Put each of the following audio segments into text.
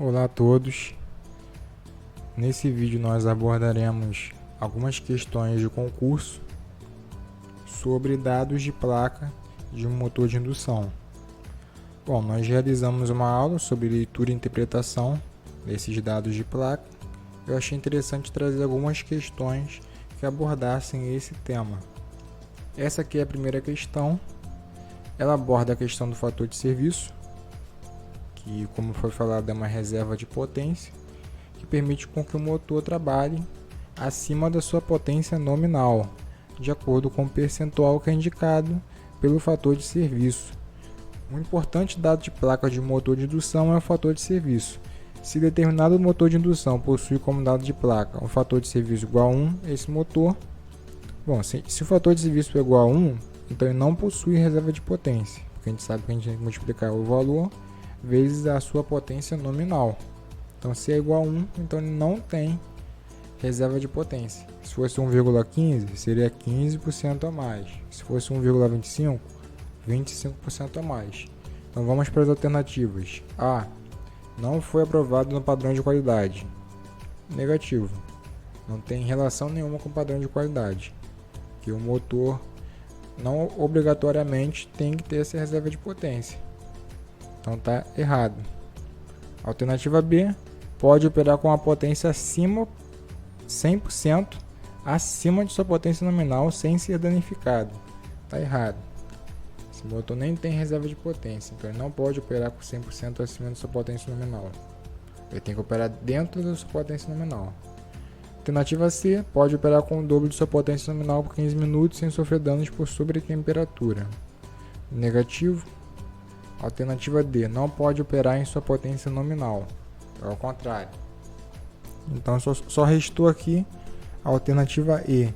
Olá a todos, nesse vídeo nós abordaremos algumas questões de concurso sobre dados de placa de um motor de indução. Bom, nós realizamos uma aula sobre leitura e interpretação desses dados de placa. Eu achei interessante trazer algumas questões que abordassem esse tema. Essa aqui é a primeira questão, ela aborda a questão do fator de serviço, que, como foi falado, é uma reserva de potência que permite com que o motor trabalhe acima da sua potência nominal, de acordo com o percentual que é indicado pelo fator de serviço. Um importante dado de placa de motor de indução é o fator de serviço. Se determinado motor de indução possui como dado de placa um fator de serviço igual a 1, esse motor, se o fator de serviço é igual a 1, então ele não possui reserva de potência, porque a gente sabe que a gente tem que multiplicar o valor vezes a sua potência nominal. Então, se é igual a 1, então ele não tem reserva de potência. Se fosse 1,15, seria 15% a mais. Se fosse 1,25, 25% a mais. Então, vamos para as alternativas. A. Não foi aprovado no padrão de qualidade. Negativo. Não tem relação nenhuma com o padrão de qualidade. Que o motor não obrigatoriamente tem que ter essa reserva de potência. Então está errado. Alternativa B, pode operar com a potência acima 100% acima de sua potência nominal sem ser danificado. Está errado. Esse motor nem tem reserva de potência, então ele não pode operar com 100% acima de sua potência nominal. Ele tem que operar dentro da sua potência nominal. Alternativa C, pode operar com o dobro de sua potência nominal por 15 minutos sem sofrer danos por sobretemperatura. Negativo. Alternativa D, não pode operar em sua potência nominal, é ao contrário. Então só restou aqui a alternativa E,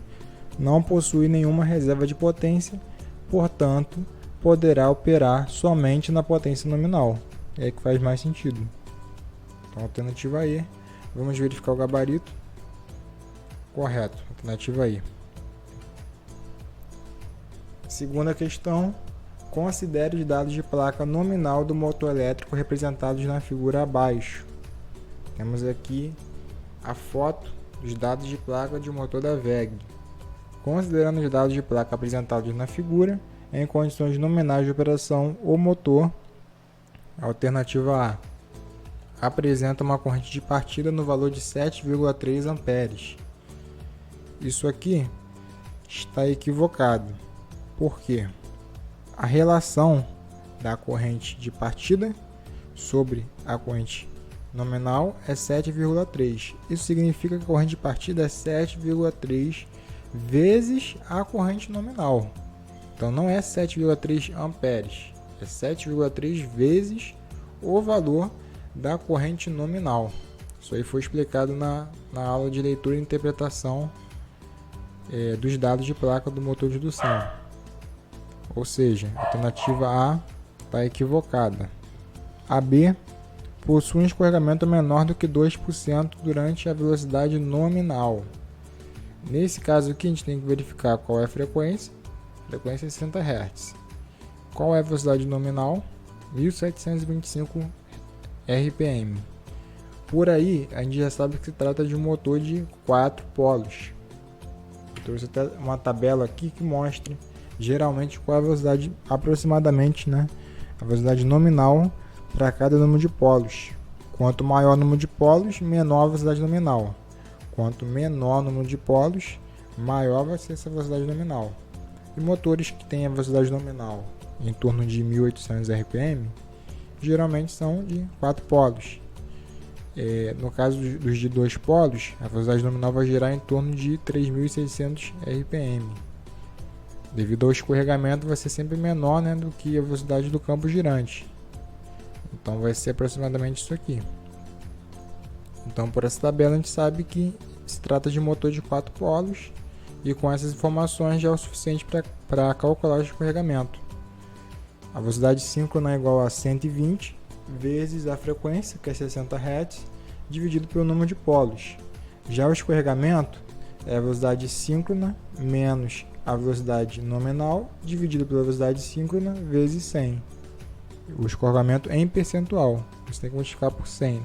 não possui nenhuma reserva de potência, portanto poderá operar somente na potência nominal, é que faz mais sentido. Então alternativa E, vamos verificar o gabarito, correto, alternativa E. Segunda questão. Considere os dados de placa nominal do motor elétrico representados na figura abaixo. Temos aqui a foto dos dados de placa de motor da WEG. Considerando os dados de placa apresentados na figura, em condições nominais de operação, o motor, alternativa A, apresenta uma corrente de partida no valor de 7,3 amperes. Isso aqui está equivocado. Por quê? A relação da corrente de partida sobre a corrente nominal é 7,3. Isso significa que a corrente de partida é 7,3 vezes a corrente nominal. Então não é 7,3 amperes, é 7,3 vezes o valor da corrente nominal. Isso aí foi explicado na aula de leitura e interpretação dos dados de placa do motor de indução. Ou seja, a alternativa A está equivocada. A B possui um escorregamento menor do que 2% durante a velocidade nominal. Nesse caso aqui, a gente tem que verificar qual é a frequência. Frequência é 60 Hz. Qual é a velocidade nominal? 1725 RPM. Por aí, a gente já sabe que se trata de um motor de 4 polos. Eu trouxe até uma tabela aqui que mostra geralmente qual a velocidade aproximadamente, a velocidade nominal para cada número de polos. Quanto maior o número de polos, menor a velocidade nominal. Quanto menor o número de polos, maior vai ser essa velocidade nominal. E motores que têm a velocidade nominal em torno de 1800 RPM, geralmente são de 4 polos. No caso dos de 2 polos, a velocidade nominal vai girar em torno de 3600 RPM. Devido ao escorregamento, vai ser sempre menor do que a velocidade do campo girante. Então vai ser aproximadamente isso aqui. Então por essa tabela a gente sabe que se trata de motor de 4 polos e com essas informações já é o suficiente para calcular o escorregamento. A velocidade síncrona é igual a 120 vezes a frequência, que é 60 Hz, dividido pelo número de polos. Já o escorregamento é a velocidade síncrona menos a velocidade nominal dividido pela velocidade síncrona vezes 100. O escorregamento em percentual, você tem que multiplicar por 100.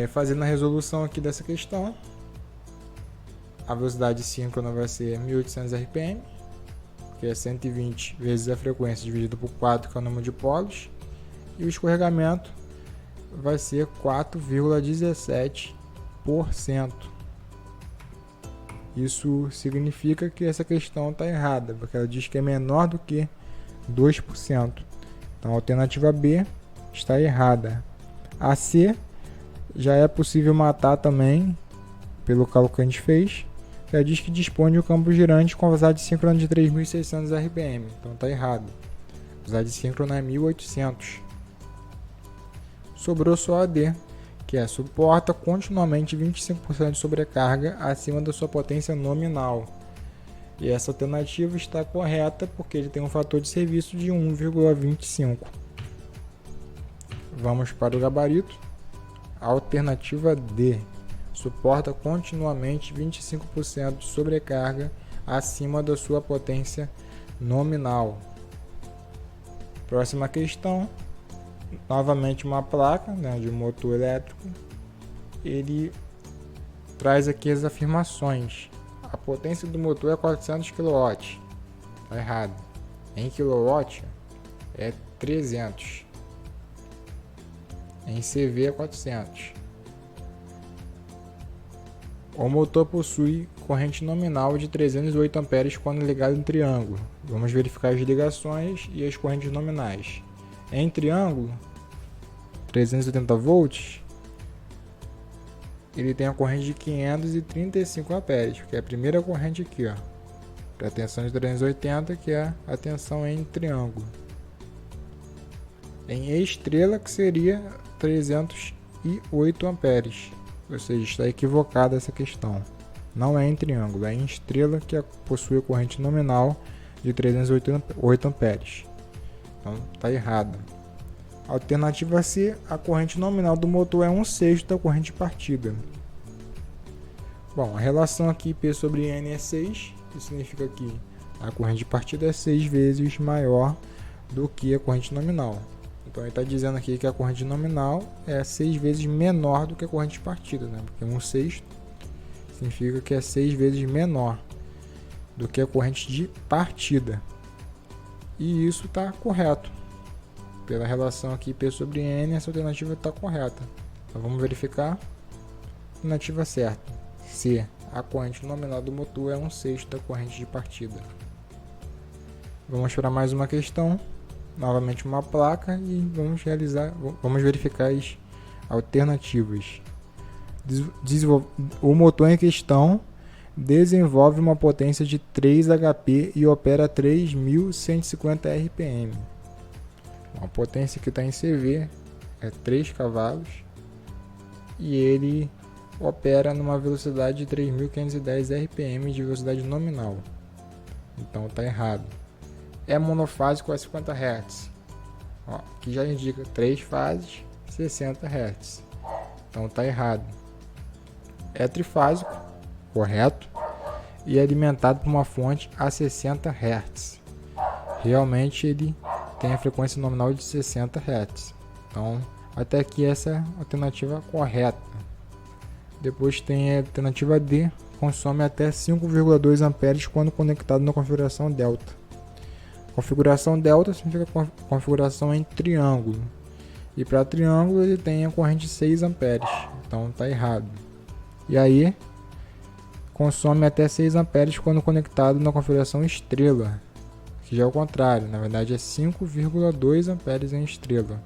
Fazendo a resolução aqui dessa questão, a velocidade síncrona vai ser 1800 RPM, que é 120 vezes a frequência dividido por 4, que é o número de polos, e o escorregamento vai ser 4,17%. Isso significa que essa questão está errada, porque ela diz que é menor do que 2%. Então a alternativa B está errada. A C já é possível matar também, pelo cálculo que a gente fez. Ela diz que dispõe de um campo girante com velocidade síncrona de 3.600 RPM. Então está errado. A velocidade síncrona é 1.800. Sobrou só a D, que é suporta continuamente 25% de sobrecarga acima da sua potência nominal. E essa alternativa está correta porque ele tem um fator de serviço de 1,25. Vamos para o gabarito. A alternativa D suporta continuamente 25% de sobrecarga acima da sua potência nominal. Próxima questão. Novamente uma placa, né, de motor elétrico. Ele traz aqui as afirmações. A potência do motor é 400 kW. Está errado. Em kW é 300. Em CV é 400. O motor possui corrente nominal de 308 amperes quando ligado em triângulo. Vamos verificar as ligações e as correntes nominais. Em triângulo, 380 volts, ele tem a corrente de 535 amperes, que é a primeira corrente aqui, ó, para a tensão de 380, que é a tensão em triângulo. Em estrela, que seria 308 amperes, ou seja, está equivocada essa questão. Não é em triângulo, é em estrela que possui a corrente nominal de 308 amperes. Então está errado. Alternativa C, a corrente nominal do motor é 1/6 da corrente de partida. Bom, a relação aqui P sobre N é 6, isso significa que a corrente de partida é 6 vezes maior do que a corrente nominal. Então ele está dizendo aqui que a corrente nominal é 6 vezes menor do que a corrente de partida, né? Porque 1/6 significa que é 6 vezes menor do que a corrente de partida. E isso está correto. Pela relação aqui P sobre N, essa alternativa está correta. Então vamos verificar. Alternativa certa. C. A corrente nominal do motor é 1/6 da corrente de partida. Vamos para mais uma questão. Novamente uma placa e vamos verificar as alternativas. O motor em questão desenvolve uma potência de 3 HP e opera a 3.150 RPM. A potência que está em CV é 3 cavalos e ele opera numa velocidade de 3.510 RPM de velocidade nominal. Então está errado. É monofásico a 50 Hz. Ó, aqui já indica 3 fases, 60 Hz. Então está errado. É trifásico, correto, e é alimentado por uma fonte a 60 Hz. Realmente ele tem a frequência nominal de 60 Hz. Então, até aqui essa é a alternativa correta. Depois tem a alternativa D, consome até 5,2 amperes quando conectado na configuração delta. Configuração delta significa configuração em triângulo. E para triângulo ele tem a corrente de 6 amperes. Então está errado. E aí, consome até 6 amperes quando conectado na configuração estrela. Que já é o contrário, na verdade é 5,2 amperes em estrela.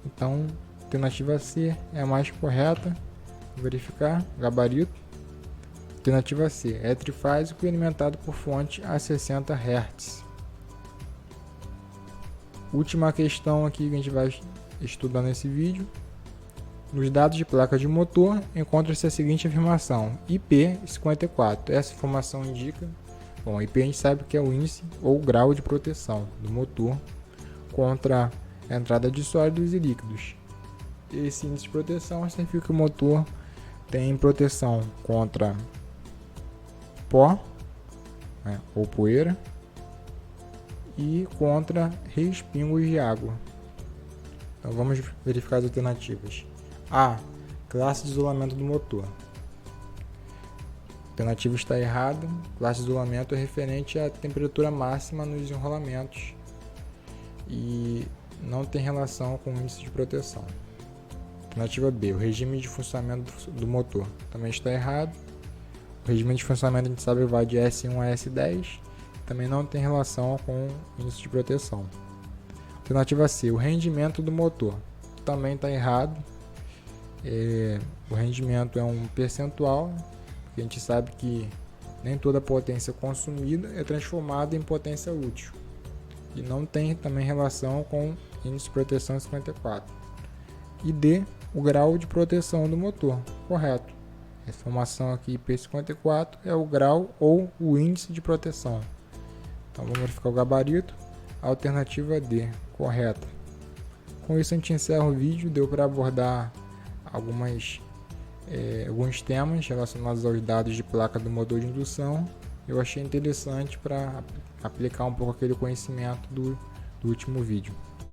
Então, a alternativa C é a mais correta. Vou verificar, gabarito. Alternativa C, é trifásico e alimentado por fonte a 60 Hz. Última questão aqui que a gente vai estudar nesse vídeo. Nos dados de placa de motor, encontra-se a seguinte afirmação: IP54. Essa informação indica, bom, IP a gente sabe que é o índice ou grau de proteção do motor contra a entrada de sólidos e líquidos. Esse índice de proteção significa que o motor tem proteção contra pó, né, ou poeira, e contra respingos de água. Então vamos verificar as alternativas. A. Classe de isolamento do motor. A alternativa está errada. Classe de isolamento é referente à temperatura máxima nos enrolamentos e não tem relação com o índice de proteção. Alternativa B, o regime de funcionamento do motor. Também está errado. O regime de funcionamento a gente sabe vai de S1 a S10. Também não tem relação com o índice de proteção. Alternativa C, o rendimento do motor. Também está errado. O rendimento é um percentual, porque a gente sabe que nem toda potência consumida é transformada em potência útil. E não tem também relação com índice de proteção 54. E D, o grau de proteção do motor. Correto. Essa informação aqui, IP54, é o grau ou o índice de proteção. Então vamos verificar o gabarito. Alternativa D, correta. Com isso a gente encerra o vídeo. Deu para abordar alguns temas relacionados aos dados de placa do motor de indução. Eu achei interessante para aplicar um pouco aquele conhecimento do último vídeo.